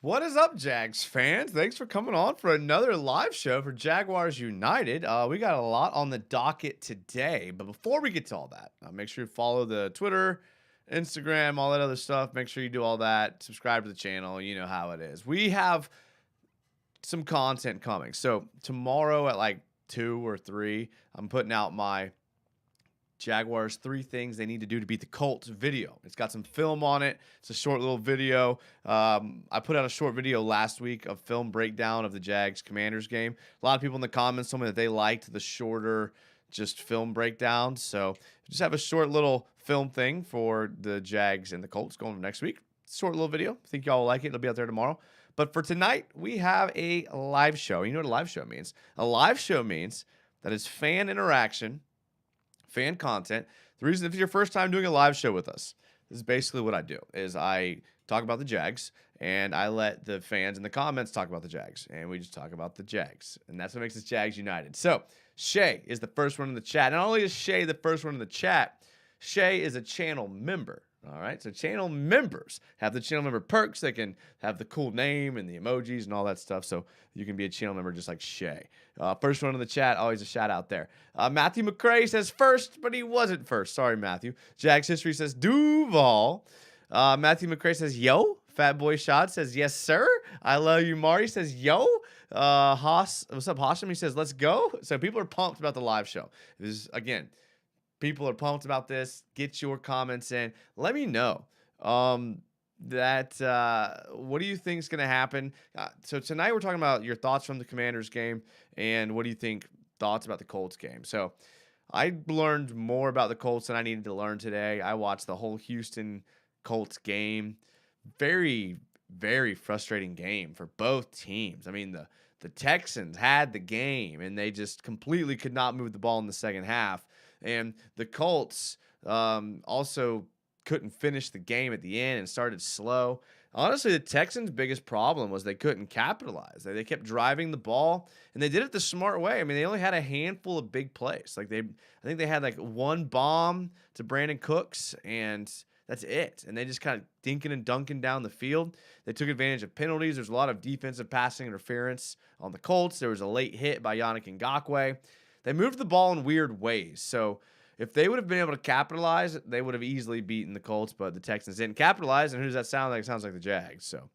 What is up, Jags fans? Thanks for coming on for another live show for Jaguars United. We got a lot on the docket today, but before we get to all that, make sure you follow the Twitter, Instagram, all that other stuff. Make sure you do all that. Subscribe to the channel. You know how it is. We have some content coming. So tomorrow at like 2 or 3, I'm putting out my Jaguars 3 things they need to do to beat the Colts video. It's got some film on it. It's a short little video. I put out a short video last week of film breakdown of the Jags Commanders game. A lot of people in the comments told me that they liked the shorter just film breakdown. So just have a short little film thing for the Jags and the Colts going next week. Short little video. I think y'all will like it. It'll be out there tomorrow. But for tonight, we have a live show. You know what a live show means? A live show means that it's fan interaction, fan content. The reason, if it's your first time doing a live show with us, this is basically what I do, is I talk about the Jags, and I let the fans in the comments talk about the Jags, and we just talk about the Jags, and that's what makes us Jags United. So Shay is the first one in the chat. Not only is Shay the first one in the chat, Shay is a channel member. All right, so channel members have the channel member perks. They can have the cool name and the emojis and all that stuff, so you can be a channel member just like Shay. First one in the chat, always a shout out there. Matthew McCrae says first, but he wasn't first. Sorry, Matthew. Jags History says Duval. Matthew McCrae says yo. Fat Boy Shot says yes, sir. I love you, Marty says yo. Haas, what's up, Hashim? He says let's go. So people are pumped about the live show. This is, again, people are pumped about this. Get your comments in. Let me know what do you think is going to happen? So tonight we're talking about your thoughts from the Commanders game and what do you think thoughts about the Colts game. So I learned more about the Colts than I needed to learn today. I watched the whole Houston Colts game. Very, very frustrating game for both teams. I mean, the Texans had the game and they just completely could not move the ball in the second half. And the Colts also couldn't finish the game at the end and started slow. Honestly, the Texans' biggest problem was they couldn't capitalize. They kept driving the ball, and they did it the smart way. I mean, they only had a handful of big plays. I think they had like one bomb to Brandon Cooks, and that's it. And they just kind of dinking and dunking down the field. They took advantage of penalties. There's a lot of defensive passing interference on the Colts. There was a late hit by Yannick Ngakoue. They moved the ball in weird ways. So if they would have been able to capitalize, they would have easily beaten the Colts, but the Texans didn't capitalize. And who does that sound like? It sounds like the Jags. So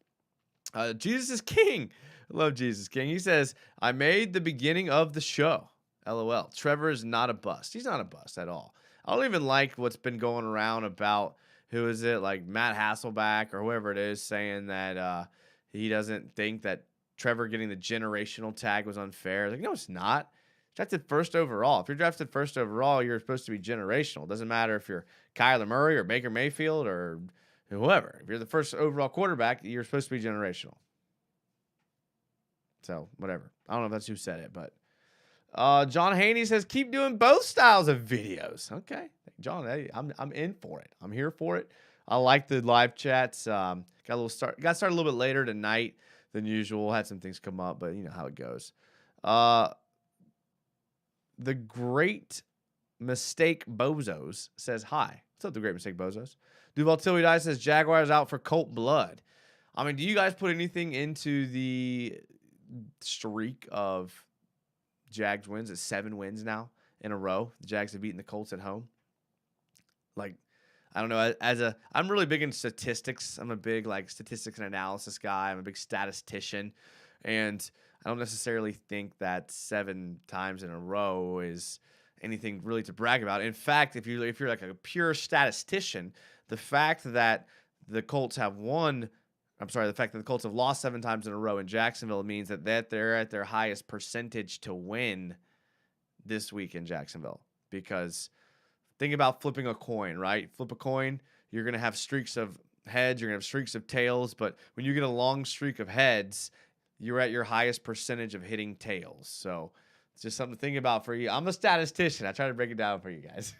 Jesus is King. I love Jesus King. He says, I made the beginning of the show. LOL. Trevor is not a bust. He's not a bust at all. I don't even like what's been going around about, who is it, like Matt Hasselback or whoever it is, saying that he doesn't think that Trevor getting the generational tag was unfair. Like, no, it's not. Drafted first overall. If you're drafted first overall, you're supposed to be generational. It doesn't matter if you're Kyler Murray or Baker Mayfield or whoever. If you're the first overall quarterback, you're supposed to be generational. So, whatever. I don't know if that's who said it, but John Haney says, keep doing both styles of videos. Okay. John, hey, I'm in for it. I'm here for it. I like the live chats. Got started a little bit later tonight than usual. Had some things come up, but you know how it goes. The Great Mistake Bozos says hi. What's up, The Great Mistake Bozos? Duval Tilly Dice says Jaguars out for Colt blood. I mean, do you guys put anything into the streak of Jags wins? It's 7 wins now in a row. The Jags have beaten the Colts at home. Like, I don't know. I'm really big in statistics. I'm a big statistics and analysis guy. I'm a big statistician, and I don't necessarily think that 7 times in a row is anything really to brag about. In fact, if you're like a pure statistician, the fact that the Colts have lost 7 times in a row in Jacksonville means that they're at their highest percentage to win this week in Jacksonville. Because think about flipping a coin, right? Flip a coin, you're going to have streaks of heads, you're going to have streaks of tails, but when you get a long streak of heads, you're at your highest percentage of hitting tails. So it's just something to think about for you. I'm a statistician. I try to break it down for you guys.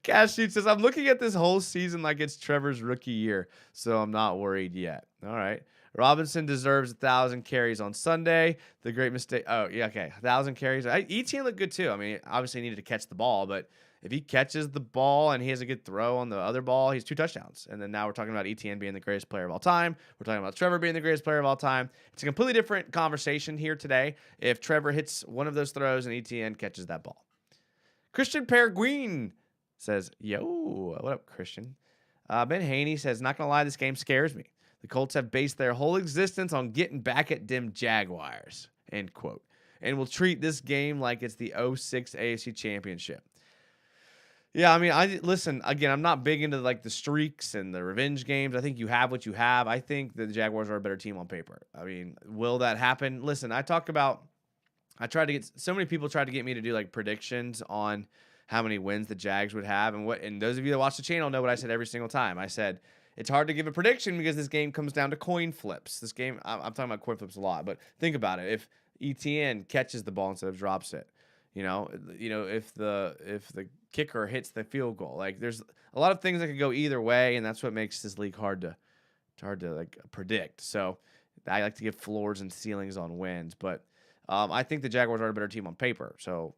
Cash Shoot says, I'm looking at this whole season like it's Trevor's rookie year, so I'm not worried yet. All right. Robinson deserves 1,000 carries on Sunday. The Great Mistake. Oh, yeah, okay. 1,000 carries. ETN looked good, too. I mean, obviously he needed to catch the ball, but if he catches the ball and he has a good throw on the other ball, he's 2 touchdowns. And then now we're talking about ETN being the greatest player of all time. We're talking about Trevor being the greatest player of all time. It's a completely different conversation here today if Trevor hits one of those throws and ETN catches that ball. Christian Peregrine says, yo, what up, Christian? Ben Haney says, not going to lie, this game scares me. The Colts have based their whole existence on getting back at them Jaguars, end quote. And will treat this game like it's the 06 AFC Championship. Yeah, I mean, listen, again, I'm not big into like the streaks and the revenge games. I think you have what you have. I think the Jaguars are a better team on paper. I mean, will that happen? Listen, I tried to get, so many people tried to get me to do like predictions on how many wins the Jags would have. And those of you that watch the channel know what I said every single time. I said, it's hard to give a prediction because this game comes down to coin flips. This game, I'm talking about coin flips a lot, but think about it. If ETN catches the ball instead of drops it, you know, if the kicker hits the field goal, like there's a lot of things that could go either way, and that's what makes this league hard to like predict. So I like to give floors and ceilings on wins, but I think the Jaguars are a better team on paper. So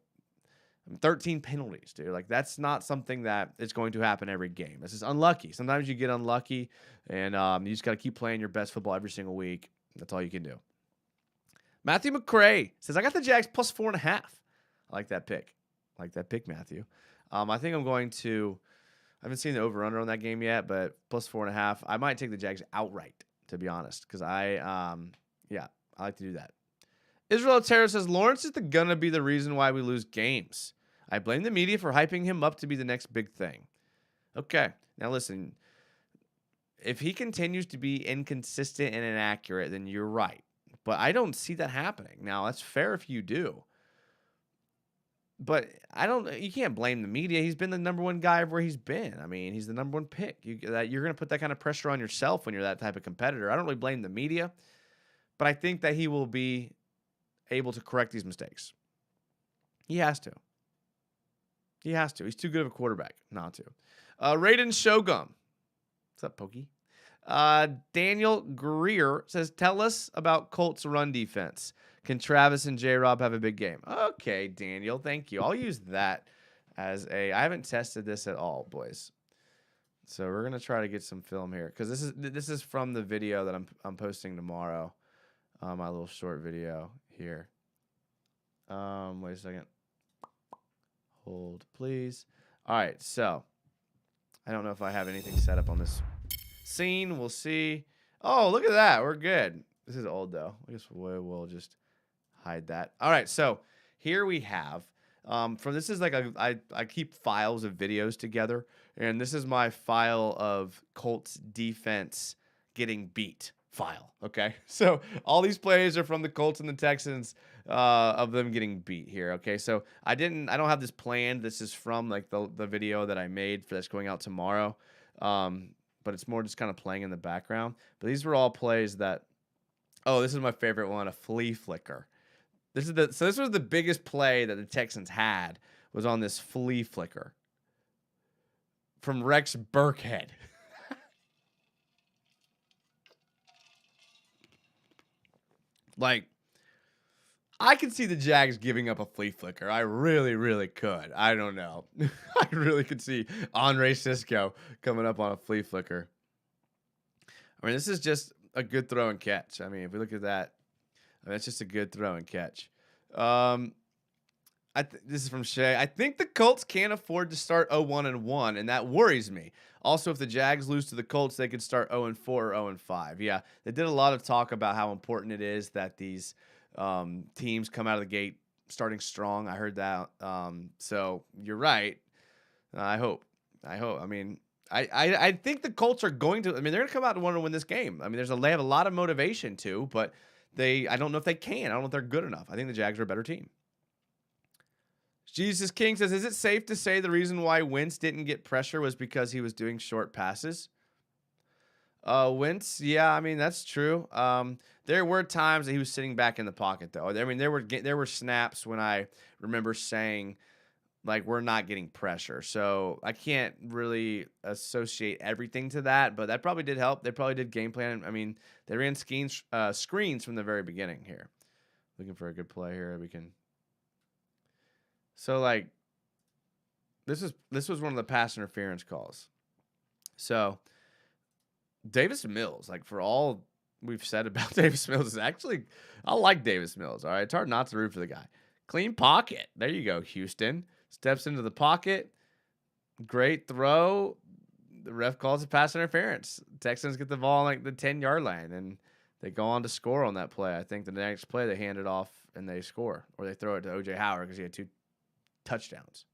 13 penalties, dude. Like that's not something that is going to happen every game. This is unlucky. Sometimes you get unlucky, and you just got to keep playing your best football every single week. That's all you can do. Matthew McCray says, I got the Jags plus 4.5. I like that pick. Matthew. I think I'm going to, I haven't seen the over-under on that game yet, but plus 4.5. I might take the Jags outright, to be honest, because I like to do that. Israel Otero says, Lawrence is gonna be the reason why we lose games. I blame the media for hyping him up to be the next big thing. Okay, now listen, if he continues to be inconsistent and inaccurate, then you're right. But I don't see that happening. Now, that's fair if you do. But you can't blame the media. He's been the number one guy where he's been. I mean, he's the number one pick. You're going to put that kind of pressure on yourself when you're that type of competitor. I don't really blame the media, but I think that he will be able to correct these mistakes. He has to. He's too good of a quarterback not to. Raiden Shogun. What's up, Pokey? Daniel Greer says, tell us about Colts run defense. Can Travis and J-Rob have a big game? Okay, Daniel, thank you. I'll use that as I haven't tested this at all, boys. So we're going to try to get some film here because this is from the video that I'm posting tomorrow. My little short video here. Wait a second. Hold, please. All right, so I don't know if I have anything set up on this scene. We'll see. Oh, look at that. We're good. This is old, though. I guess we'll just hide that. All right, so here we have this is like I keep files of videos together, and this is my file of Colts defense getting beat file. Okay, so all these plays are from the Colts and the Texans of them getting beat here. Okay, so I don't have this planned. This is from like the video that I made for that's going out tomorrow. But it's more just kind of playing in the background. But these were all plays that. Oh, this is my favorite one, a flea flicker. This was the biggest play that the Texans had was on this flea flicker from Rex Burkhead. Like, I could see the Jags giving up a flea flicker. I really, really could. I don't know. I really could see Andre Sisco coming up on a flea flicker. I mean, this is just a good throw and catch. I mean, if we look at that, that's just a good throw and catch. This is from Shay. I think the Colts can't afford to start 0-1-1, and that worries me. Also, if the Jags lose to the Colts, they could start 0-4 or 0-5. Yeah, they did a lot of talk about how important it is that these teams come out of the gate starting strong. I heard that. So you're right. I hope. I mean, I think the Colts are going to. I mean, they're going to come out and want to win this game. I mean, they have a lot of motivation too, but I don't know if they can. I don't know if they're good enough. I think the Jags are a better team. Jesus King says, is it safe to say the reason why Wentz didn't get pressure was because he was doing short passes? Wentz, yeah, I mean, that's true. There were times that he was sitting back in the pocket, though. I mean, there were snaps when I remember saying, like, we're not getting pressure. So I can't really associate everything to that, but that probably did help. They probably did game plan. I mean, they ran screens from the very beginning here. Looking for a good play here. We can. So, like, This was one of the pass interference calls. So Davis Mills, like for all we've said about Davis Mills, is actually I like Davis Mills. All right, it's hard not to root for the guy. Clean pocket. There you go, Houston. Steps into the pocket. Great throw. The ref calls it pass interference. Texans get the ball on like the 10-yard line, and they go on to score on that play. I think the next play they hand it off and they score, or they throw it to O.J. Howard because he had 2 touchdowns.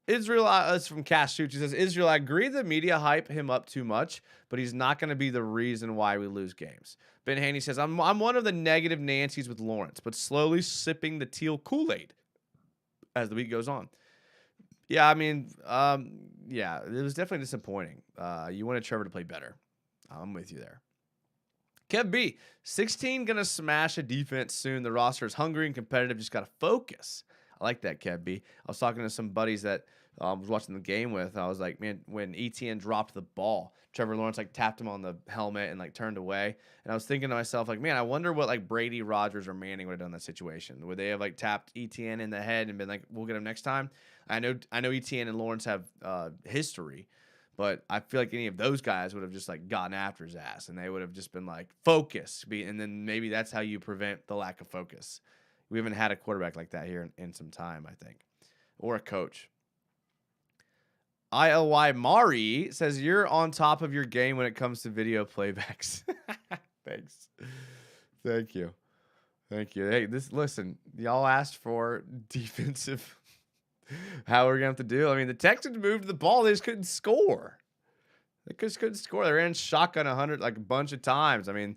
Israel, it's from Cash Suchi, says, Israel, I agree the media hype him up too much, but he's not going to be the reason why we lose games. Ben Haney says, I'm one of the negative Nancys with Lawrence, but slowly sipping the teal Kool-Aid as the week goes on. Yeah, I mean, yeah, it was definitely disappointing. You wanted Trevor to play better. I'm with you there. Kev B, 16 going to smash a defense soon. The roster is hungry and competitive. Just got to focus. I like that, Kev B. I was talking to some buddies that I was watching the game with. I was like, man, when ETN dropped the ball, Trevor Lawrence like tapped him on the helmet and like turned away. And I was thinking to myself, like, man, I wonder what like Brady, Rodgers, or Manning would have done in that situation. Would they have like tapped ETN in the head and been like, we'll get him next time? I know ETN and Lawrence have history, but I feel like any of those guys would have just like gotten after his ass, and they would have just been like, focus. And then maybe that's how you prevent the lack of focus. We haven't had a quarterback like that here in some time, I think, or a coach. ILY Mari says, you're on top of your game when it comes to video playbacks. Thanks. Thank you. Thank you. Hey, listen, y'all asked for defensive. How we're going to have to do. I mean, the Texans moved the ball. They just couldn't score. They just couldn't score. They ran shotgun 100 like a bunch of times. I mean,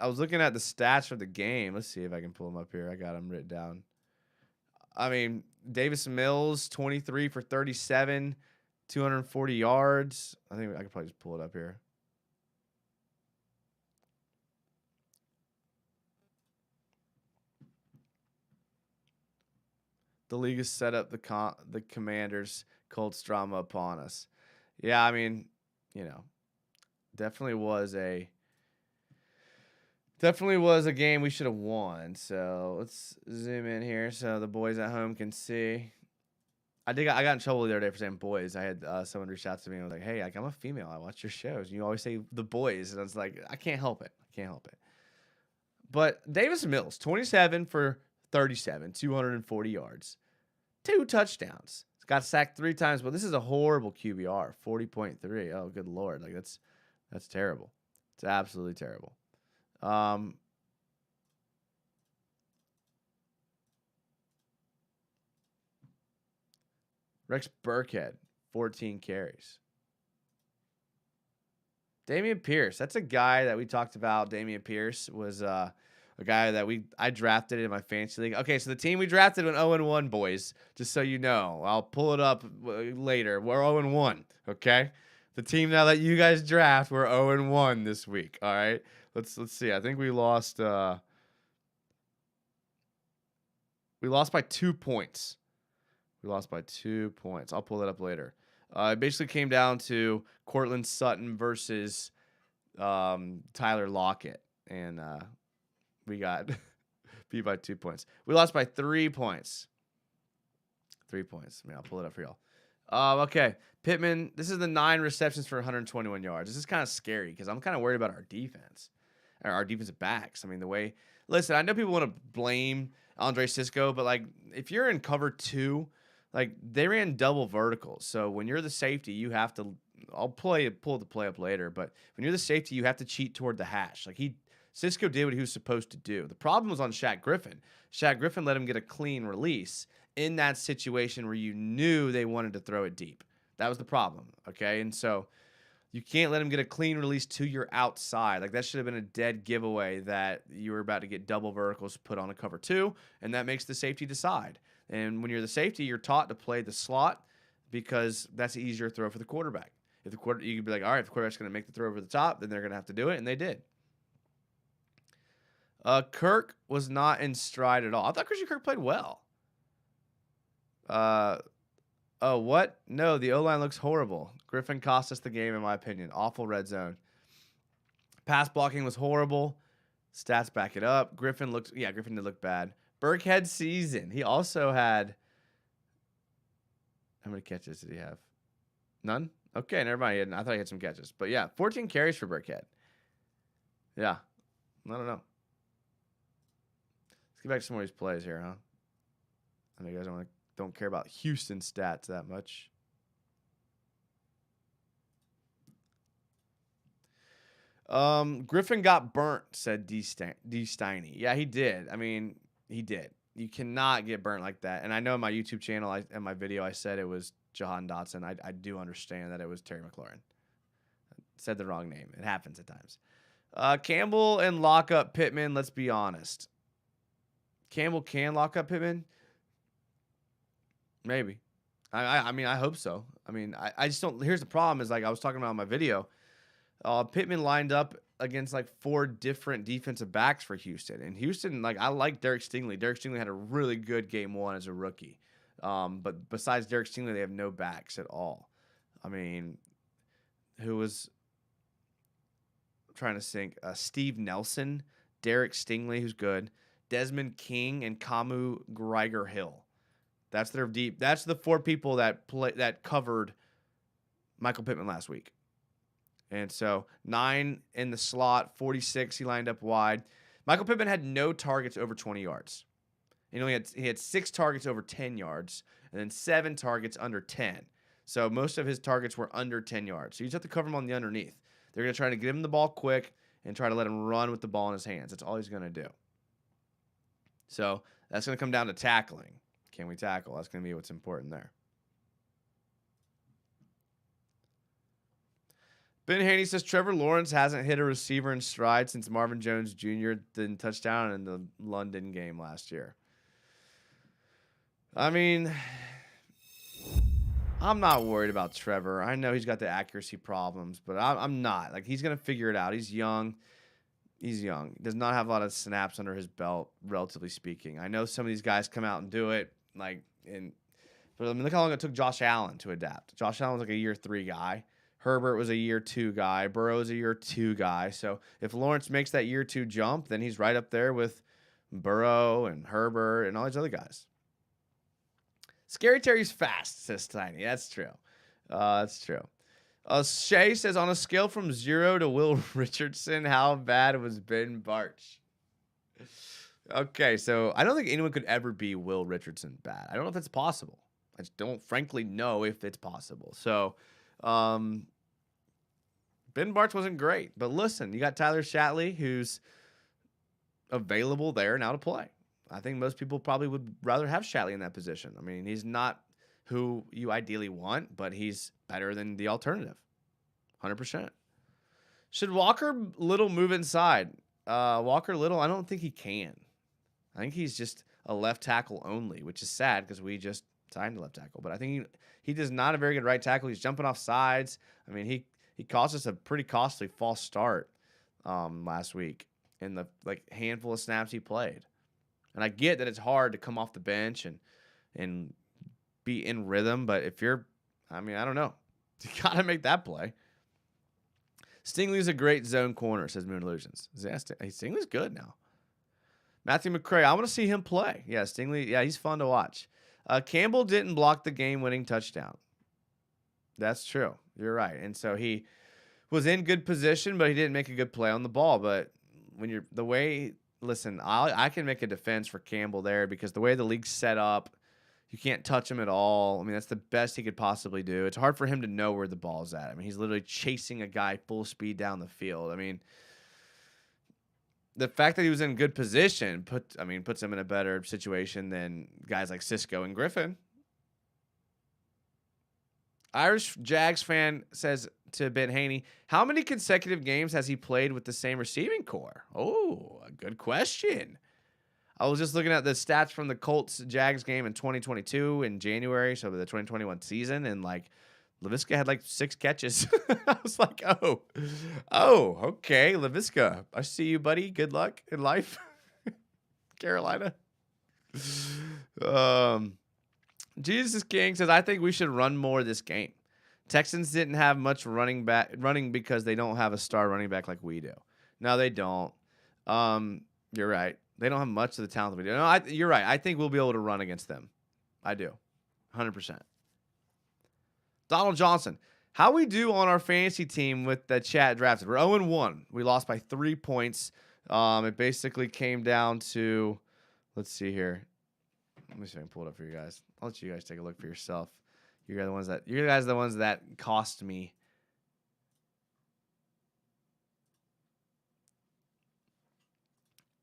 I was looking at the stats for the game. Let's see if I can pull them up here. I got them written down. I mean, Davis Mills, 23 for 37, 240 yards. I think I could probably just pull it up here. The league has set up the Commanders' Colts drama upon us. Yeah, I mean, you know, definitely was a game we should have won. So let's zoom in here so the boys at home can see. I got in trouble the other day for saying boys. I had someone reach out to me and was like, "Hey, like I'm a female. I watch your shows. And you always say the boys," and I was like, "I can't help it. I can't help it." But Davis Mills, 27 for 37, 240 yards, 2 touchdowns. Got sacked 3 times, but this is a horrible QBR, 40.3. Oh, good Lord. Like that's terrible. It's absolutely terrible. Rex Burkhead, 14 carries. Damian Pierce, that's a guy that we talked about. Damian Pierce was a guy that I drafted in my fantasy league. Okay, so the team we drafted went 0-1, boys. Just so you know, I'll pull it up later. We're 0-1. Okay, the team now that you guys draft, we're 0-1 this week. All right, let's see. I think we lost. We lost by 2 points. We lost by 2 points. I'll pull that up later. It basically came down to Cortland Sutton versus Tyler Lockett, and we got beat by 2 points. We lost by 3 points. 3 points. I mean, I'll pull it up for y'all. Okay, Pittman. This is the 9 receptions for 121 yards. This is kind of scary because I'm kind of worried about our defense, or our defensive backs. I mean, the way. Listen, I know people want to blame Andre Sisco, but like if you're in cover 2. Like, they ran double verticals. So, when you're the safety, you have to – I'll pull the play up later. But when you're the safety, you have to cheat toward the hash. Like, Sisco did what he was supposed to do. The problem was on Shaq Griffin. Shaq Griffin let him get a clean release in that situation where you knew they wanted to throw it deep. That was the problem, okay? And so, you can't let him get a clean release to your outside. Like, that should have been a dead giveaway that you were about to get double verticals put on a cover 2, and that makes the safety decide. And when you're the safety, you're taught to play the slot because that's an easier throw for the quarterback. You could be like, all right, if the quarterback's going to make the throw over the top, then they're going to have to do it, and they did. Kirk was not in stride at all. I thought Christian Kirk played well. Oh, what? No, the O-line looks horrible. Griffin cost us the game, in my opinion. Awful red zone. Pass blocking was horrible. Stats back it up. Griffin did look bad. Burkhead season. He also had How many catches did he have? None? Okay, never mind. I thought he had some catches. But yeah, 14 carries for Burkhead. Yeah. I don't know. Let's get back to some of these plays here, huh? I know you guys don't care about Houston stats that much. Griffin got burnt, said D. Steiny. Yeah, he did. I mean, he did. You cannot get burnt like that. And I know in my YouTube channel and my video, I said it was Jahan Dotson. I do understand that it was Terry McLaurin. I said the wrong name. It happens at times. Campbell and lock up Pittman. Let's be honest. Campbell can lock up Pittman. Maybe. I mean, I hope so. I mean, I just don't. Here's the problem is, like I was talking about in my video. Pittman lined up against like 4 different defensive backs for Houston. And Houston, like I like Derek Stingley. Derek Stingley had a really good game 1 as a rookie. But besides Derek Stingley, they have no backs at all. I mean, who was trying to think? Steve Nelson, Derek Stingley, who's good, Desmond King, and Kamu Greiger-Hill. That's their deep. That's the 4 people that covered Michael Pittman last week. And so 9 in the slot, 46 he lined up wide. Michael Pittman had no targets over 20 yards. He had 6 targets over 10 yards, and then 7 targets under 10. So most of his targets were under 10 yards. So you just have to cover him on the underneath. They're going to try to get him the ball quick and try to let him run with the ball in his hands. That's all he's going to do. So that's going to come down to tackling. Can we tackle? That's going to be what's important there. Ben Haney says Trevor Lawrence hasn't hit a receiver in stride since Marvin Jones Jr. didn't touchdown in the London game last year. I mean, I'm not worried about Trevor. I know he's got the accuracy problems, but I'm not. Like, he's going to figure it out. He's young. He does not have a lot of snaps under his belt, relatively speaking. I know some of these guys come out and do it. But I mean, look how long it took Josh Allen to adapt. Josh Allen was like a year 3 guy. Herbert was a year 2 guy. Burrow was a year 2 guy. So if Lawrence makes that year 2 jump, then he's right up there with Burrow and Herbert and all these other guys. Scary Terry's fast, says Tiny. That's true. That's true. Shay says, on a scale from 0 to Will Richardson, how bad was Ben Bartch? Okay, so I don't think anyone could ever be Will Richardson bad. I don't know if it's possible. I just don't frankly know if it's possible. So Ben Bartch wasn't great. But listen, you got Tyler Shatley, who's available there now to play. I think most people probably would rather have Shatley in that position. I mean, he's not who you ideally want, but he's better than the alternative. 100%. Should Walker Little move inside? Walker Little, I don't think he can. I think he's just a left tackle only, which is sad because we just signed a left tackle. But I think he does not a very good right tackle. He's jumping off sides. I mean, he cost us a pretty costly false start last week in the handful of snaps he played. And I get that it's hard to come off the bench and be in rhythm, but if you're, I don't know. You got to make that play. Stingley's a great zone corner, says Moon Illusions. Stingley's good now. Matthew McCray, I want to see him play. Yeah, Stingley, yeah, he's fun to watch. Campbell didn't block the game-winning touchdown. That's true. You're right. And so he was in good position, but he didn't make a good play on the ball. But when you're the way, listen, I can make a defense for Campbell there because the way the league's set up, you can't touch him at all. I mean, that's the best he could possibly do. It's hard for him to know where the ball's at. I mean, he's literally chasing a guy full speed down the field. I mean, the fact that he was in good position puts him in a better situation than guys like Cisco and Griffin. Irish Jags fan says to Ben Haney, how many consecutive games has he played with the same receiving core? Oh, a good question. I was just looking at the stats from the Colts Jags game in 2022 in January, so the 2021 season, and Laviska had 6 catches. I was like, oh, okay, Laviska, I see you, buddy. Good luck in life, Carolina. Jesus King says, I think we should run more this game. Texans didn't have much running because they don't have a star running back like we do. No, they don't. You're right. They don't have much of the talent that we do. No, you're right. I think we'll be able to run against them. I do. 100%. Donald Johnson. How we do on our fantasy team with the chat drafted? We're 0-1. We lost by 3 points. It basically came down to, let's see here. Let me see if I can pull it up for you guys. I'll let you guys take a look for yourself. You guys are the ones that cost me.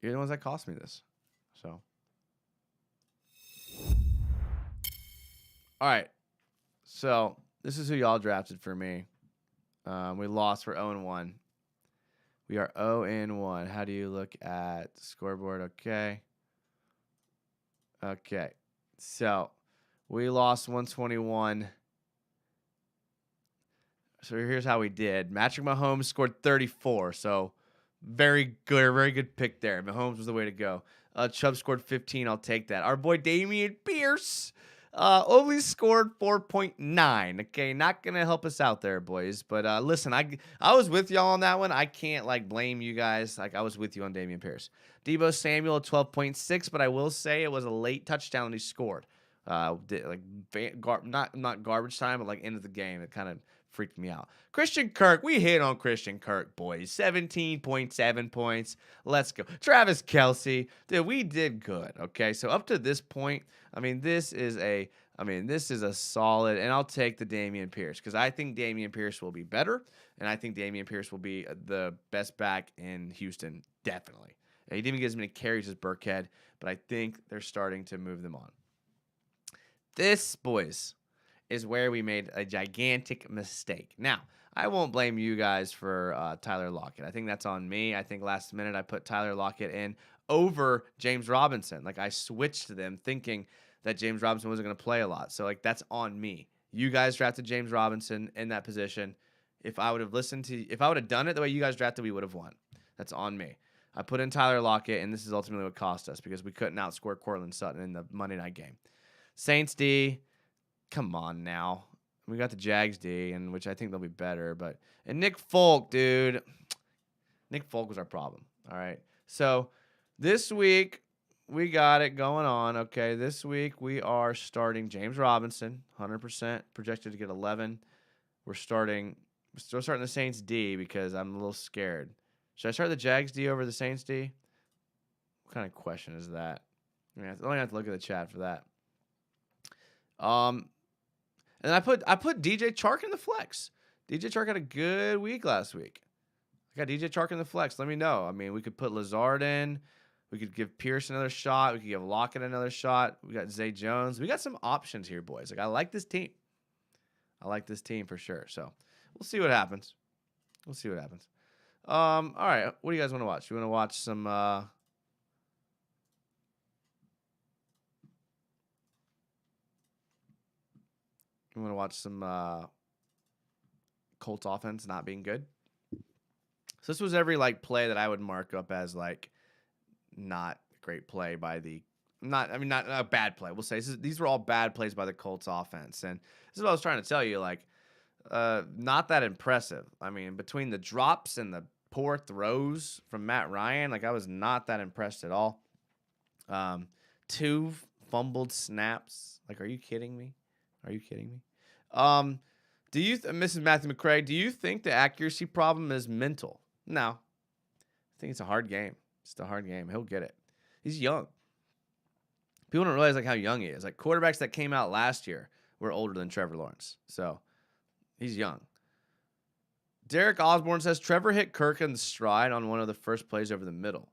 You're the ones that cost me this. So, all right. So this is who y'all drafted for me. We lost for 0-1. We are 0-1. How do you look at the scoreboard? Okay. Okay. So we lost 121. So here's how we did. Patrick Mahomes scored 34. So very good pick there. Mahomes was the way to go. Chubb scored 15. I'll take that. Our boy Dameon Pierce only scored 4.9. Okay, not gonna help us out there, boys. But listen, I was with y'all on that one. I can't blame you guys. I was with you on Dameon Pierce. Deebo Samuel at 12.6, but I will say it was a late touchdown he scored. Not garbage time, but end of the game. It kind of freaked me out. Christian Kirk, we hit on Christian Kirk, boys. 17.7 points. Let's go. Travis Kelce, dude, we did good. Okay, so up to this point, this is a solid, and I'll take the Dameon Pierce because I think Dameon Pierce will be better, and I think Dameon Pierce will be the best back in Houston, definitely. He didn't even get as many carries as Burkhead, but I think they're starting to move them on. This, boys, is where we made a gigantic mistake. Now, I won't blame you guys for Tyler Lockett. I think that's on me. I think last minute I put Tyler Lockett in over James Robinson. I switched them thinking that James Robinson wasn't going to play a lot. So, that's on me. You guys drafted James Robinson in that position. If I would have done it the way you guys drafted, we would have won. That's on me. I put in Tyler Lockett, and this is ultimately what cost us because we couldn't outscore Cortland Sutton in the Monday night game. Saints D, come on now. We got the Jags D, and which I think they'll be better. And Nick Folk, dude. Nick Folk was our problem. All right. So this week we got it going on. Okay. This week we are starting James Robinson, 100% projected to get 11. We're still starting the Saints D because I'm a little scared. Should I start the Jags D over the Saints D? What kind of question is that? I only have to look at the chat for that. And I put DJ Chark in the flex. DJ Chark had a good week last week. I got DJ Chark in the flex. Let me know. We could put Lazard in. We could give Pierce another shot. We could give Lockett another shot. We got Zay Jones. We got some options here, boys. I like this team. I like this team for sure. So we'll see what happens. All right. What do you guys want to watch? You want to watch some Colts offense not being good? So this was every play that I would mark up as not a great play by the not a bad play. We'll say these were all bad plays by the Colts offense, and this is what I was trying to tell you. Not that impressive. Between the drops and the poor throws from Matt Ryan, I was not that impressed at all. 2 fumbled snaps. Are you kidding me? Do you, Mrs. Matthew McCrae, do you think the accuracy problem is mental? No. I think it's a hard game. It's a hard game. He'll get it. He's young. People don't realize how young he is. Quarterbacks that came out last year were older than Trevor Lawrence. So he's young. Derek Osborne says Trevor hit Kirk in the stride on one of the first plays over the middle.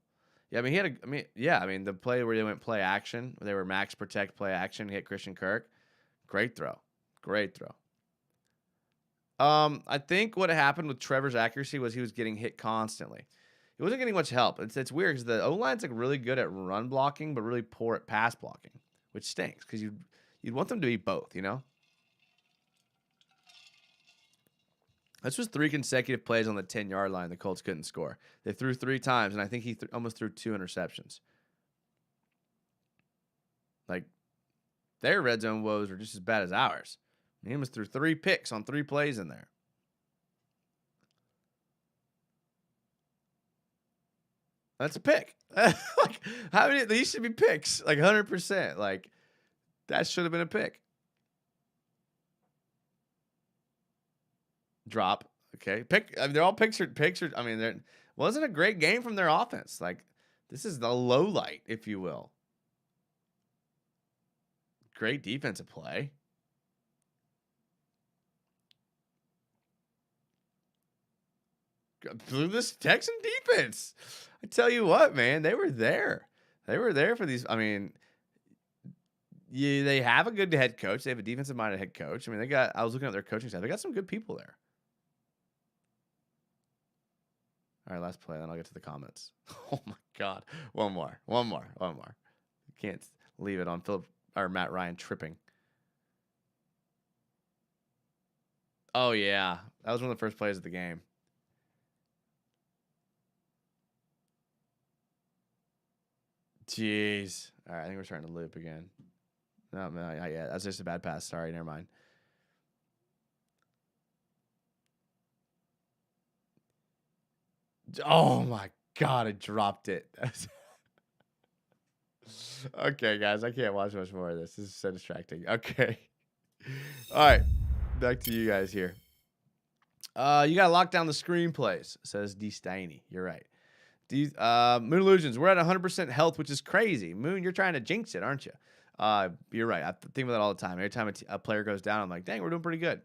Yeah, the play where they went play action, where they were max protect play action, hit Christian Kirk. Great throw. I think what happened with Trevor's accuracy was he was getting hit constantly. He wasn't getting much help. It's weird because the O-line's really good at run blocking, but really poor at pass blocking, which stinks because you'd want them to be both, This was 3 consecutive plays on the 10-yard line. The Colts couldn't score. They threw 3 times, and I think he almost threw 2 interceptions. Their red zone woes are just as bad as ours. He almost threw 3 picks on 3 plays in there. That's a pick. How many? These should be picks. 100%. That should have been a pick. Drop. Okay. They're all pictured. I mean, there wasn't a great game from their offense. Like, this is the low light, if you will. Great defensive play. Through this Texan defense. I tell you what, man, they were there. They were there for these. I mean, they have a good head coach. They have a defensive-minded head coach. I mean, I was looking at their coaching staff. They got some good people there. All right, last play, then I'll get to the comments. Oh, my God. One more. Can't leave it on Matt Ryan tripping. Oh, yeah. That was one of the first plays of the game. Jeez. All right, I think we're starting to loop again. No, yeah, that's just a bad pass. Sorry, never mind. Oh, my God, I dropped it. Okay, guys, I can't watch much more of this. This is so distracting. Okay. All right, back to you guys here. You got to lock down the screenplays, says D. Steiny. You're right. Moon Illusions, we're at 100% health, which is crazy. Moon, you're trying to jinx it, aren't you? You're right. I think about that all the time. Every time a player goes down, I'm like, dang, we're doing pretty good.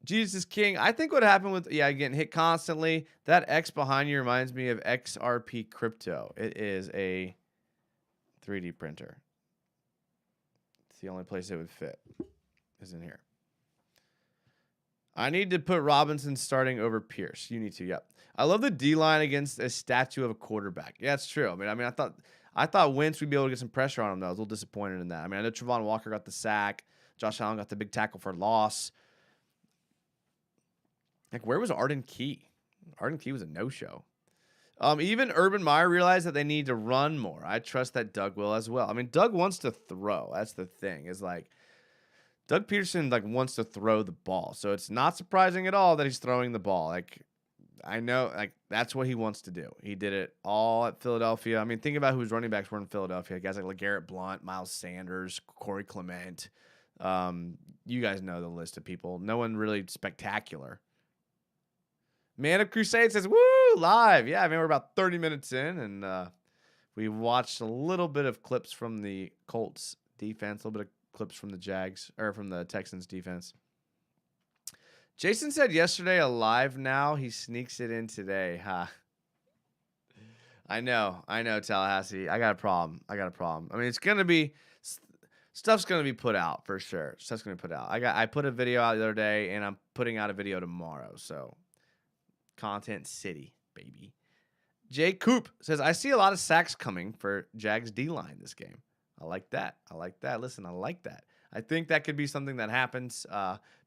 Jesus is King. I think what happened with, getting hit constantly, that X behind you reminds me of XRP Crypto. It is a 3D printer. It's the only place it would fit is in here. I need to put Robinson starting over Pierce. You need to, yep. I love the D-line against a statue of a quarterback. Yeah, it's true. I mean, I thought Wentz would be able to get some pressure on him, though. I was a little disappointed in that. I mean, I know Trevon Walker got the sack. Josh Allen got the big tackle for loss. Like, where was Arden Key? Arden Key was a no-show. Even Urban Meyer realized that they need to run more. I trust that Doug will as well. I mean, Doug wants to throw. That's the thing. Is like Doug Peterson wants to throw the ball. So it's not surprising at all that he's throwing the ball. Like, I know, that's what he wants to do. He did it all at Philadelphia. I mean, think about whose running backs were in Philadelphia. Guys like LeGarrette Blount, Miles Sanders, Corey Clement. You guys know the list of people. No one really spectacular. Man of Crusade says, woo, live. Yeah, I mean, we're about 30 minutes in, and we watched a little bit of clips from the Colts defense, a little bit of clips from the Jags, or from the Texans defense. Jason said yesterday, alive now. He sneaks it in today. Ha. I know, Tallahassee. I got a problem. I mean, it's going to be, stuff's going to be put out for sure. Stuff's going to be put out. I put a video out the other day, and I'm putting out a video tomorrow, so Content City, baby. Jay Coop says, I see a lot of sacks coming for Jags D-line this game. I like that. Listen, I like that. I think that could be something that happens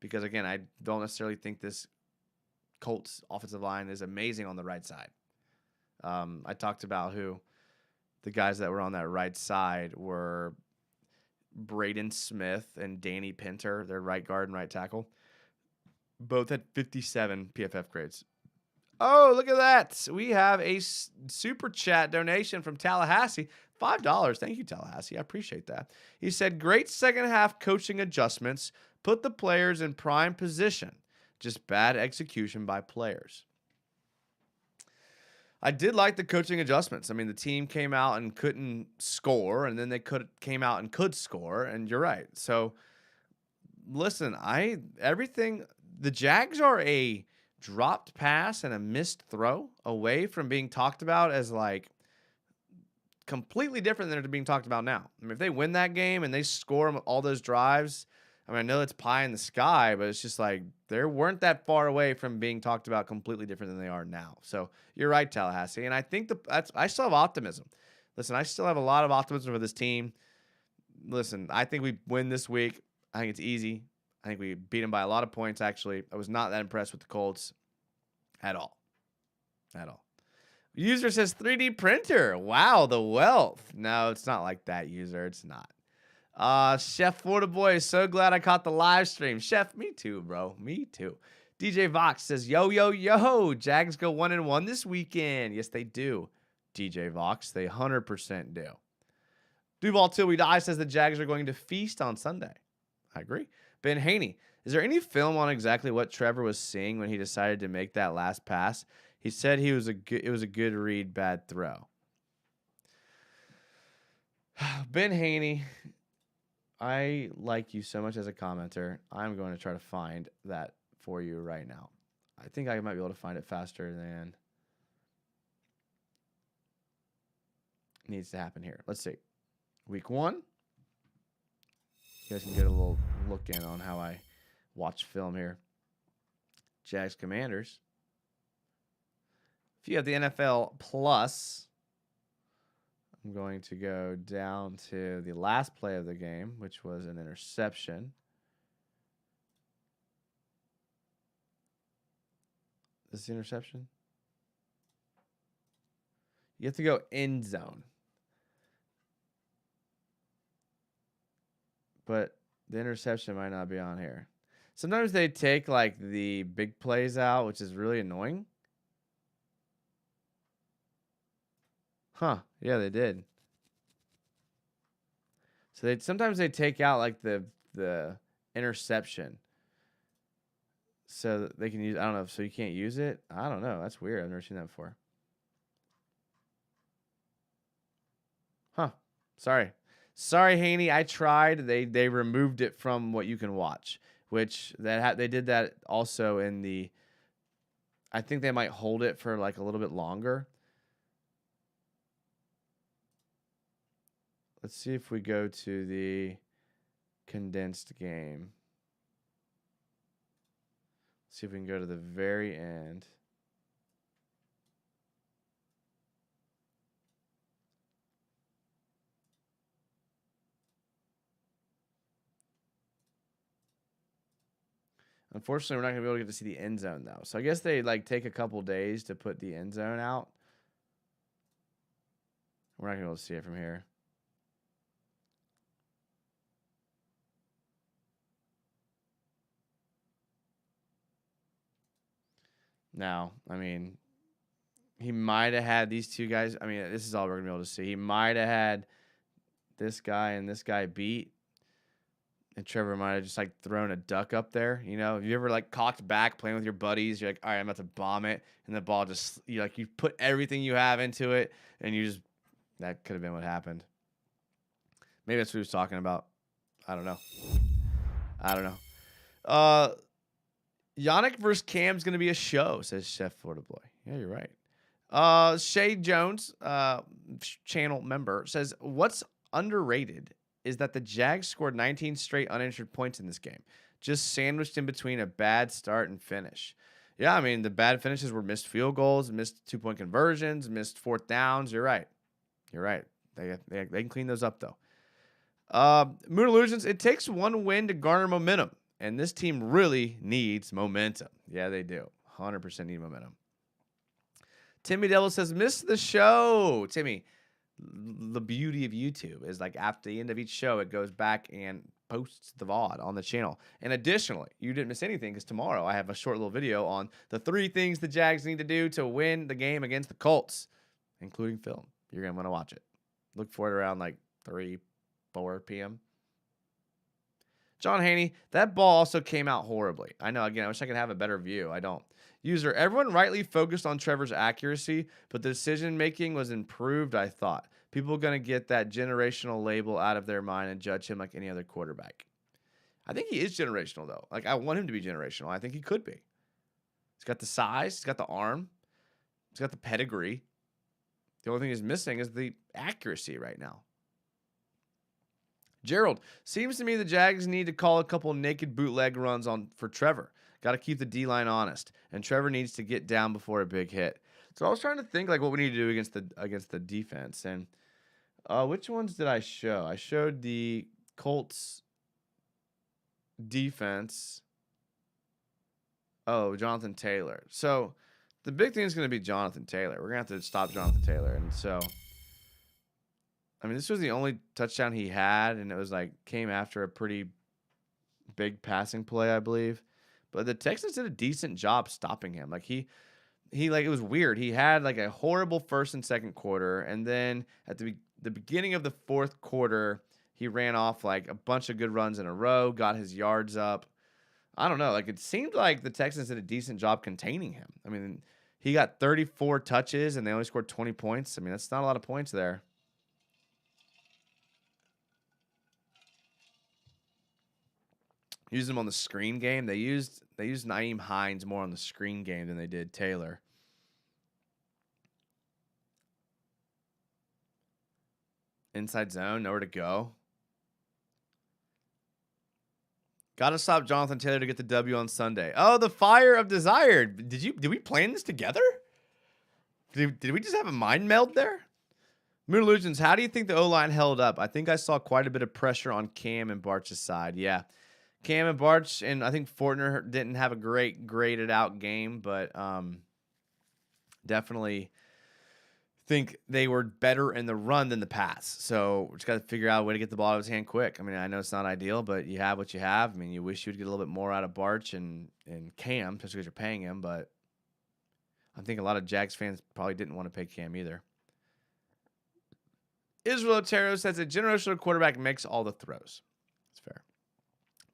because, again, I don't necessarily think this Colts offensive line is amazing on the right side. I talked about who the guys that were on that right side were Braden Smith and Danny Pinter, their right guard and right tackle. Both had 57 PFF grades. Oh, look at that. We have a super chat donation from Tallahassee. $5. Thank you, Tallahassee. I appreciate that. He said, great second half coaching adjustments. Put the players in prime position. Just bad execution by players. I did like the coaching adjustments. I mean, the team came out and couldn't score, and then they came out and could score, and you're right. So, listen, the Jags are a dropped pass and a missed throw away from being talked about as completely different than they're being talked about now. I mean, if they win that game and they score all those drives, I mean, I know it's pie in the sky, but it's just they weren't that far away from being talked about completely different than they are now. So you're right, Tallahassee. And I think I still have optimism. Listen, I still have a lot of optimism for this team. Listen, I think we win this week. I think it's easy. I think we beat them by a lot of points, actually. I was not that impressed with the Colts at all. User says 3D printer. Wow, the wealth. No, it's not like that, user. It's not. Chef Boy is so glad I caught the live stream. Chef, me too, bro. Me too. DJ Vox says, yo, Jags go 1-1 this weekend. Yes, they do. DJ Vox, they 100% do. Duval Till We Die says the Jags are going to feast on Sunday. I agree. Ben Haney, Is there any film on exactly what Trevor was seeing when he decided to make that last pass? He said it was a good read, bad throw. Ben Haney, I like you so much as a commenter. I'm going to try to find that for you right now. I think I might be able to find it faster than needs to happen here. Let's see. Week 1. You guys can get a little look in on how I watch film here. Jags Commanders. If you have the NFL Plus, I'm going to go down to the last play of the game, which was an interception. Is this the interception? You have to go end zone. But the interception might not be on here. Sometimes they take like the big plays out, which is really annoying. Huh. Yeah, they did. So sometimes they take out like the interception. So that they can use, I don't know, so you can't use it? I don't know. That's weird. I've never seen that before. Huh. Sorry, Haney. I tried. They removed it from what you can watch, which they did that also in the. I think they might hold it for like a little bit longer. Let's see if we go to the condensed game. See if we can go to the very end. Unfortunately, we're not going to be able to get to see the end zone, though. So I guess they like take a couple days to put the end zone out. We're not going to be able to see it from here. Now, I mean, he might have had these two guys. I mean, this is all we're going to be able to see. He might have had this guy and this guy beat. And Trevor might have just like thrown a duck up there. You know, have you ever like cocked back playing with your buddies? You're like, all right, I'm about to bomb it. And the ball just, you put everything you have into it. And that could have been what happened. Maybe that's what he was talking about. I don't know. Yannick versus Cam's going to be a show, says Chef Fortaboy. Yeah, you're right. Shay Jones, channel member, says, what's underrated is that the Jags scored 19 straight unanswered points in this game, just sandwiched in between a bad start and finish. Yeah, I mean, the bad finishes were missed field goals, missed 2-point conversions, missed fourth downs. You're right. They can clean those up, though. Moon Illusions, it takes one win to garner momentum, and this team really needs momentum. Yeah, they do. 100% need momentum. Timmy Devil says, missed the show. Timmy, the beauty of YouTube is like after the end of each show, it goes back and posts the VOD on the channel. And additionally, you didn't miss anything because tomorrow I have a short little video on the 3 things the Jags need to do to win the game against the Colts, including film. You're going to want to watch it. Look for it around like 3-4 p.m. John Haney, that ball also came out horribly. I know, again, I wish I could have a better view. I don't. User, everyone rightly focused on Trevor's accuracy, but the decision-making was improved, I thought. People are going to get that generational label out of their mind and judge him like any other quarterback. I think he is generational, though. Like, I want him to be generational. I think he could be. He's got the size. He's got the arm. He's got the pedigree. The only thing he's missing is the accuracy right now. Gerald, seems to me the Jags need to call a couple naked bootleg runs for Trevor. Got to keep the D-line honest. And Trevor needs to get down before a big hit. So I was trying to think like what we need to do against the defense. And which ones did I show? I showed the Colts defense. Oh, Jonathan Taylor. So the big thing is going to be Jonathan Taylor. We're going to have to stop Jonathan Taylor. And so, I mean, this was the only touchdown he had, and it was like came after a pretty big passing play, I believe. But the Texans did a decent job stopping him. Like he like it was weird. He had like a horrible first and second quarter, and then at the beginning of the fourth quarter, he ran off like a bunch of good runs in a row, got his yards up. I don't know. Like, it seemed like the Texans did a decent job containing him. I mean, he got 34 touches and they only scored 20 points. I mean, that's not a lot of points there. Used him on the screen game. They used Naeem Hines more on the screen game than they did Taylor. Inside zone, nowhere to go. Got to stop Jonathan Taylor to get the W on Sunday. Oh, the fire of desire. Did we plan this together? Did we just have a mind meld there? Moon Illusions, how do you think the O-line held up? I think I saw quite a bit of pressure on Cam and Barch's side. Yeah. Cam and Barch, and I think Fortner didn't have a great graded out game, but definitely think they were better in the run than the pass. So we just got to figure out a way to get the ball out of his hand quick. I mean, I know it's not ideal, but you have what you have. I mean, you wish you would get a little bit more out of Barch and Cam, especially because you're paying him, but I think a lot of Jags fans probably didn't want to pay Cam either. Israel Otero says a generational quarterback makes all the throws. That's fair.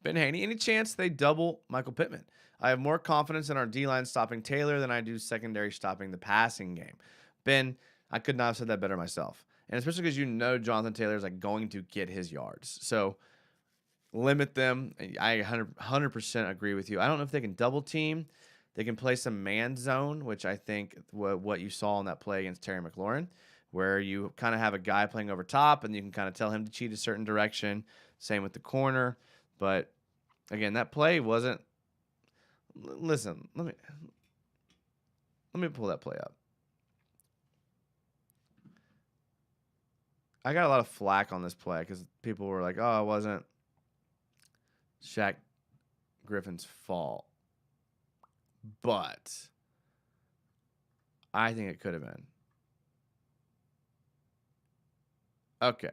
Ben Haney, any chance they double Michael Pittman? I have more confidence in our D-line stopping Taylor than I do secondary stopping the passing game. Ben, I could not have said that better myself. And especially because you know Jonathan Taylor is like going to get his yards. So limit them. I 100% agree with you. I don't know if they can double team. They can play some man zone, which I think what you saw on that play against Terry McLaurin, where you kind of have a guy playing over top and you can kind of tell him to cheat a certain direction. Same with the corner. But again, that play wasn't. Listen, let me pull that play up. I got a lot of flack on this play because people were like, "Oh, it wasn't Shaq Griffin's fault," but I think it could have been. Okay.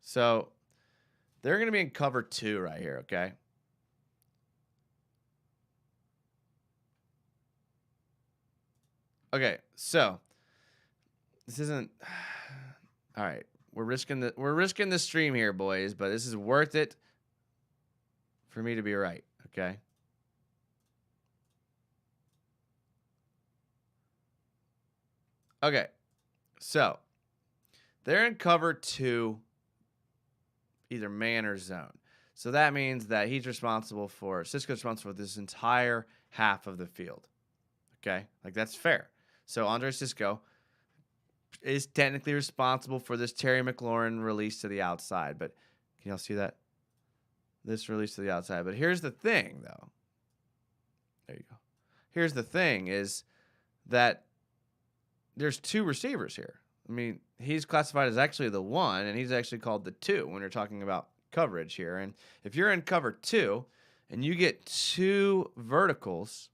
So they're going to be in cover 2 right here, okay? Okay, so this isn't all right. We're risking the stream here, boys, but this is worth it for me to be right, okay? Okay. So they're in cover 2, either man or zone. So that means that Cisco's responsible for this entire half of the field. Okay? Like, that's fair. So Andre Cisco is technically responsible for this Terry McLaurin release to the outside. But can y'all see that? This release to the outside. But here's the thing, though. There you go. Here's the thing is that there's 2 receivers here. I mean, he's classified as actually the 1, and he's actually called the 2 when you're talking about coverage here. And if you're in cover 2 and you get 2 verticals,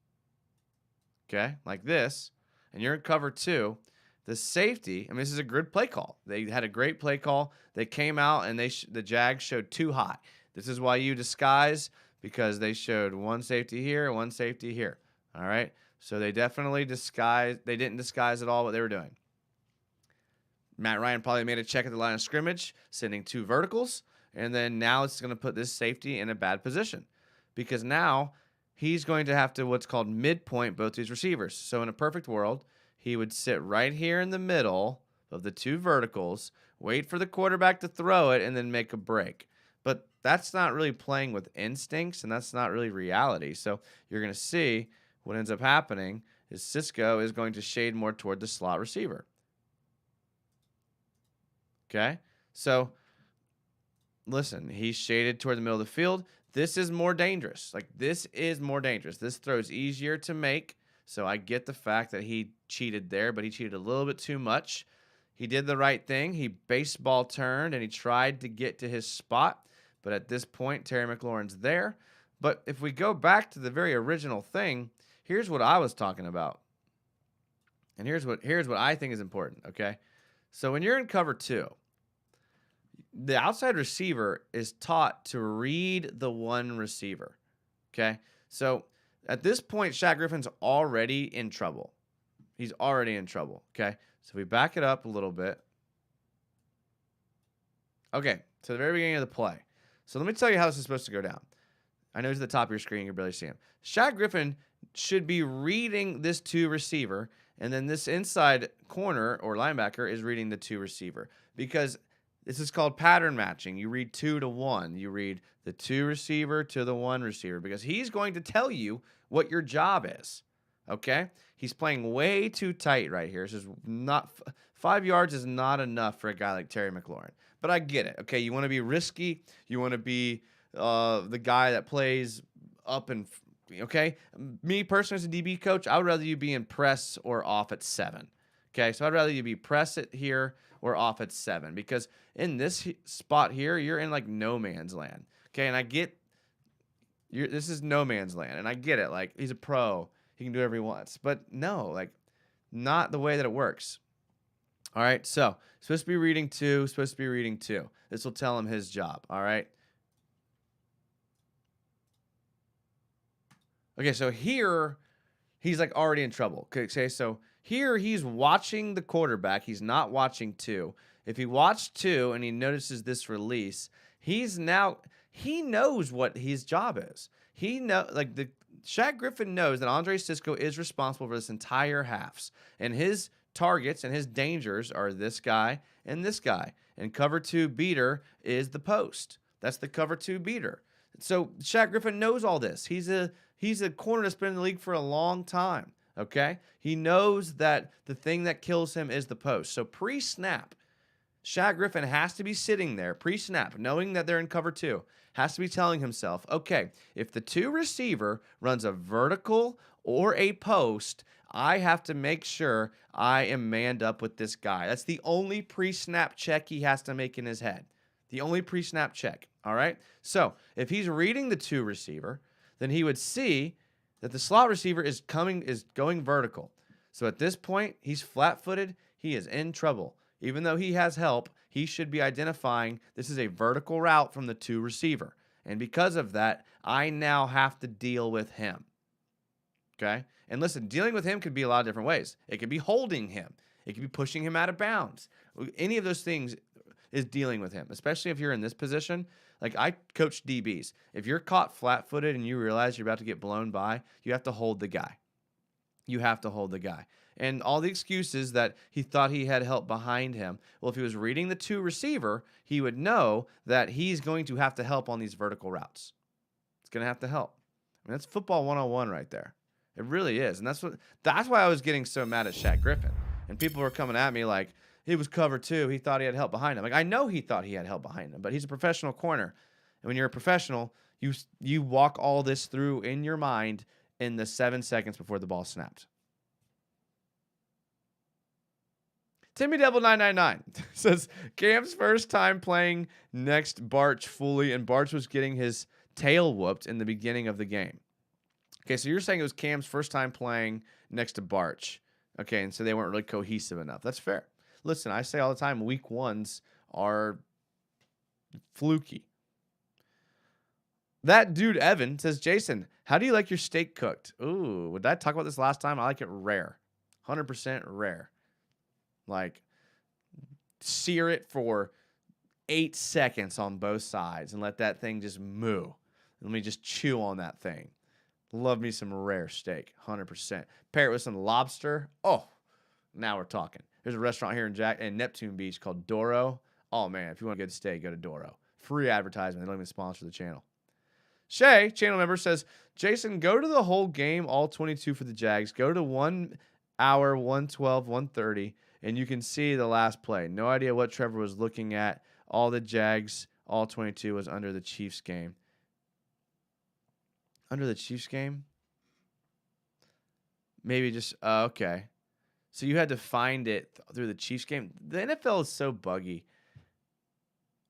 okay, like this, and you're in cover 2, the safety, I mean, this is a good play call. They had a great play call. They came out, and the Jags showed 2 high. This is why you disguise, because they showed 1 safety here, 1 safety here. All right? So they definitely disguised. They didn't disguise at all what they were doing. Matt Ryan probably made a check at the line of scrimmage, sending 2 verticals, and then now it's going to put this safety in a bad position because now he's going to have to what's called midpoint both these receivers. So in a perfect world, he would sit right here in the middle of the 2 verticals, wait for the quarterback to throw it, and then make a break. But that's not really playing with instincts, and that's not really reality. So you're going to see what ends up happening is Cisco is going to shade more toward the slot receiver. Okay? So, listen, he's shaded toward the middle of the field. This is more dangerous. Like, this is more dangerous. This throw's easier to make. So I get the fact that he cheated there, but he cheated a little bit too much. He did the right thing. He baseball turned, and he tried to get to his spot. But at this point, Terry McLaurin's there. But if we go back to the very original thing, here's what I was talking about. And here's what I think is important, okay? So when you're in cover 2, the outside receiver is taught to read the 1 receiver, okay? So at this point, Shaq Griffin's already in trouble. He's already in trouble, okay? So we back it up a little bit. Okay, to the very beginning of the play. So let me tell you how this is supposed to go down. I know he's at the top of your screen. You can barely see him. Shaq Griffin should be reading this 2 receiver, and then this inside corner or linebacker is reading the 2 receiver, because this is called pattern matching. You read 2 to 1. You read the 2 receiver to the 1 receiver, because he's going to tell you what your job is. Okay? He's playing way too tight right here. This is not 5 yards is not enough for a guy like Terry McLaurin. But I get it. Okay, you want to be risky. You want to be the guy that plays up and okay. Me personally as a DB coach, I would rather you be in press or off at 7. Okay, so I'd rather you be press it here or off at 7, because in this spot here, you're in like no man's land. Okay, and I get this is no man's land, and I get it. Like, he's a pro, he can do whatever he wants, but no, like, not the way that it works. All right, so supposed to be reading 2, supposed to be reading 2. This will tell him his job. All right. Okay, so here he's like already in trouble. Okay, so here he's watching the quarterback. He's not watching 2. If he watched 2 and he notices this release, he knows what his job is. Shaq Griffin knows that Andre Sisco is responsible for this entire halves, and his targets and his dangers are this guy and this guy. And cover 2 beater is the post. That's the cover 2 beater. So Shaq Griffin knows all this. He's a corner that's been in the league for a long time. Okay? He knows that the thing that kills him is the post. So pre-snap, Shaq Griffin has to be sitting there, pre-snap, knowing that they're in cover 2, has to be telling himself, okay, if the 2 receiver runs a vertical or a post, I have to make sure I am manned up with this guy. That's the only pre-snap check he has to make in his head. The only pre-snap check. All right? So if he's reading the 2 receiver, then he would see that the slot receiver is going vertical. So at this point, he's flat-footed. He is in trouble. Even though he has help, he should be identifying this is a vertical route from the 2 receiver. And because of that, I now have to deal with him. Okay? And listen, dealing with him could be a lot of different ways. It could be holding him. It could be pushing him out of bounds. Any of those things is dealing with him, especially if you're in this position. Like, I coach DBs. If you're caught flat-footed and you realize you're about to get blown by, you have to hold the guy. You have to hold the guy. And all the excuses that he thought he had help behind him, well, if he was reading the 2 receiver, he would know that he's going to have to help on these vertical routes. It's going to have to help. I mean, that's football 101 right there. It really is. And that's why I was getting so mad at Shaq Griffin. And people were coming at me like, he was cover 2. He thought he had help behind him. Like, I know he thought he had help behind him, but he's a professional corner. And when you're a professional, you walk all this through in your mind in the 7 seconds before the ball snapped. Timmy Devil 999 says Cam's first time playing next Barch fully, and Barch was getting his tail whooped in the beginning of the game. Okay, so you're saying it was Cam's first time playing next to Barch. Okay, and so they weren't really cohesive enough. That's fair. Listen, I say all the time, week 1s are fluky. That dude, Evan, says, Jason, how do you like your steak cooked? Ooh, did I talk about this last time? I like it rare. 100% rare. Like, sear it for 8 seconds on both sides and let that thing just moo. Let me just chew on that thing. Love me some rare steak, 100%. Pair it with some lobster. Oh, now we're talking. There's a restaurant here in Neptune Beach called Doro. Oh, man, if you want a good steak, go to Doro. Free advertisement. They don't even sponsor the channel. Shay, channel member, says, Jason, go to the whole game, all 22 for the Jags. Go to 1 hour, 112, 130, and you can see the last play. No idea what Trevor was looking at. All the Jags, all 22 was under the Chiefs game. Under the Chiefs game? Maybe just, okay. So you had to find it through the Chiefs game. The NFL is so buggy.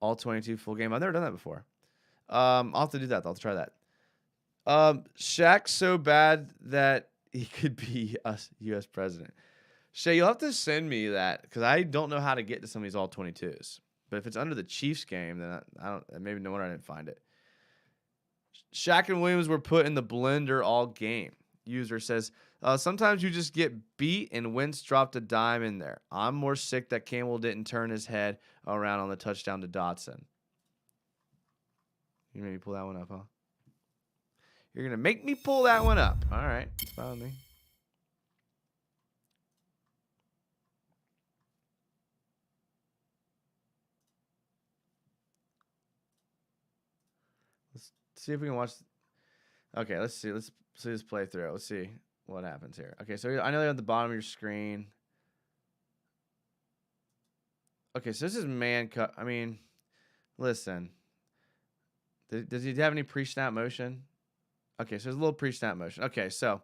All 22 full game. I've never done that before. I'll have to do that. I'll try that. Shaq's so bad that he could be a U.S. president. Shay, you'll have to send me that because I don't know how to get to some of these all 22s. But if it's under the Chiefs game, then I don't. Maybe no wonder I didn't find it. Shaq and Williams were put in the blender all game. User says, sometimes you just get beat and Wentz dropped a dime in there. I'm more sick that Campbell didn't turn his head around on the touchdown to Dotson. You made me pull that one up, huh? You're going to make me pull that one up. All right. It's fine with me. Let's see if we can watch. Okay, let's see. Let's see this play through. Let's see what happens here. Okay, so I know they're at the bottom of your screen. Okay, so this is man cut. I mean, listen. Does he have any pre-snap motion? Okay, so there's a little pre-snap motion. Okay, so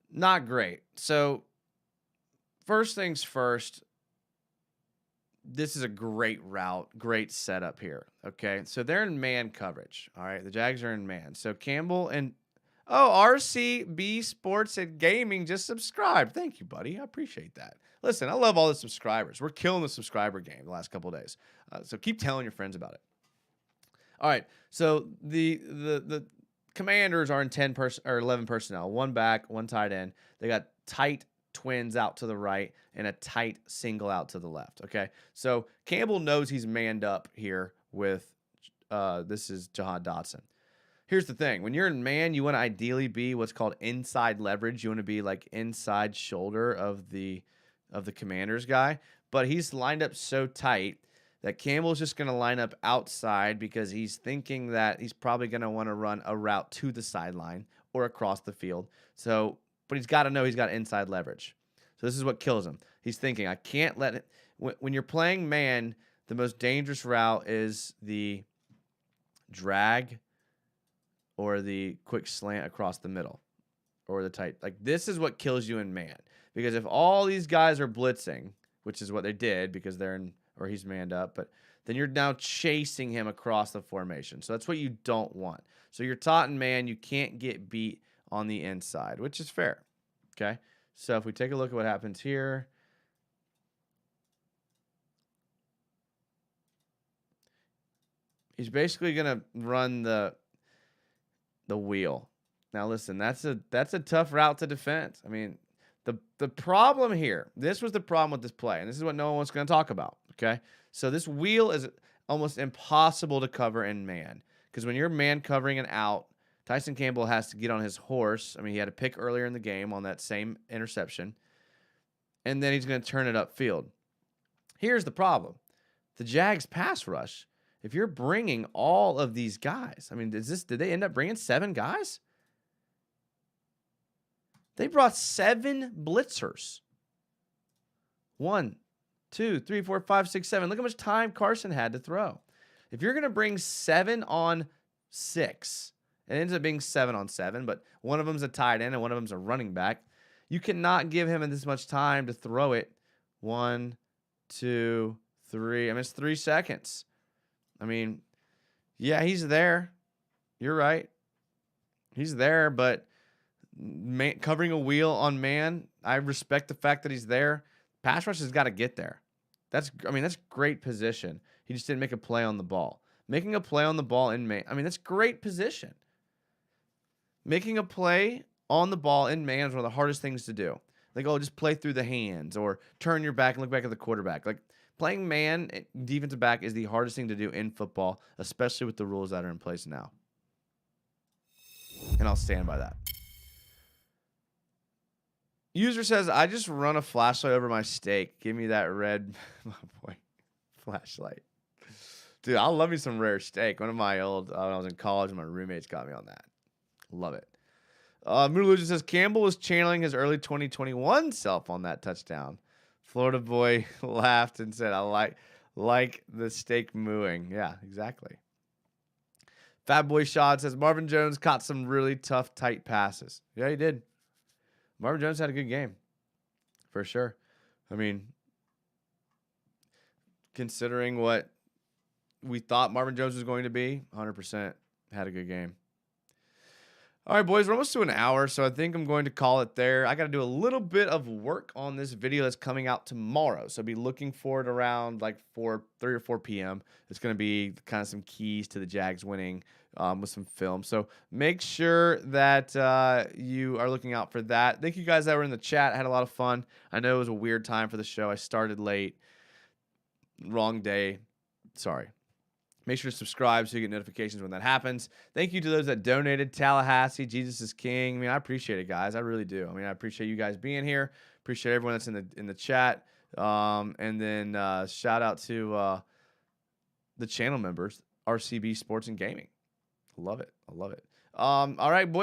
not great. So first things first, this is a great route, great setup here. Okay, so they're in man coverage. All right, the Jags are in man. So Campbell and RCB Sports and Gaming just subscribed. Thank you, buddy. I appreciate that. Listen, I love all the subscribers. We're killing the subscriber game the last couple of days. So keep telling your friends about it. All right, so the Commanders are in 11 personnel, one back, one tight end. They got tight twins out to the right and a tight single out to the left. Okay, so Campbell knows he's manned up here with this is Jahan Dotson. Here's the thing: when you're in man, you want to ideally be what's called inside leverage. You want to be like inside shoulder of the Commanders guy, but he's lined up so tight that Campbell's just going to line up outside because he's thinking that he's probably going to want to run a route to the sideline or across the field. So, but he's got to know he's got inside leverage. So this is what kills him. He's thinking, I can't let it. When you're playing man, the most dangerous route is the drag or the quick slant across the middle or the tight. Like this is what kills you in man. Because if all these guys are blitzing, which is what they did because they're in, or he's manned up, but then you're now chasing him across the formation. So that's what you don't want. So you're taught in man, you can't get beat on the inside, which is fair. Okay. So if we take a look at what happens here, he's basically going to run the wheel. Now listen, that's a tough route to defend. I mean, the problem here, this was the problem with this play, and this is what no one's going to talk about, okay? So this wheel is almost impossible to cover in man because when you're man covering an out, Tyson Campbell has to get on his horse. I mean, he had a pick earlier in the game on that same interception, and then he's going to turn it upfield. Here's the problem. The Jags pass rush, if you're bringing all of these guys, I mean, did they end up bringing 7 guys? They brought 7 blitzers. 1, 2, 3, 4, 5, 6, 7. Look how much time Carson had to throw. If you're going to bring 7 on 6, it ends up being 7 on 7, but one of them's a tight end and one of them's a running back. You cannot give him this much time to throw it. 1, 2, 3. I mean, it's 3 seconds. I mean, yeah, he's there. You're right. He's there, but covering a wheel on man, I respect the fact that he's there. Pass rush has got to get there. That's great position. He just didn't make a play on the ball. Making a play on the ball in man, that's great position. Making a play on the ball in man is one of the hardest things to do. Like, just play through the hands or turn your back and look back at the quarterback. Like, playing man, defensive back is the hardest thing to do in football, especially with the rules that are in place now. And I'll stand by that. User says, I just run a flashlight over my steak. Give me that red, my boy, flashlight. Dude, I'll love me some rare steak. One of my old, when I was in college, my roommates got me on that. Love it. Moodalooja says, Campbell was channeling his early 2021 self on that touchdown. Florida boy laughed and said, I like the steak mooing. Yeah, exactly. Fat Boy Shad says, Marvin Jones caught some really tough, tight passes. Yeah, he did. Marvin Jones had a good game, for sure. I mean, considering what we thought Marvin Jones was going to be, 100% had a good game. All right, boys, we're almost to an hour, so I think I'm going to call it there. I got to do a little bit of work on this video that's coming out tomorrow, so be looking for it around like 3 or 4 p.m. It's going to be kind of some keys to the Jags winning with some film. So make sure that you are looking out for that. Thank you guys that were in the chat. I had a lot of fun. I know it was a weird time for the show. I started late. Wrong day. Sorry. Make sure to subscribe so you get notifications when that happens. Thank you to those that donated. Tallahassee, Jesus is King. I mean, I appreciate it, guys. I really do. I mean, I appreciate you guys being here. Appreciate everyone that's in the chat. And then shout out to the channel members, RCB Sports and Gaming. Love it. I love it. All right, boys.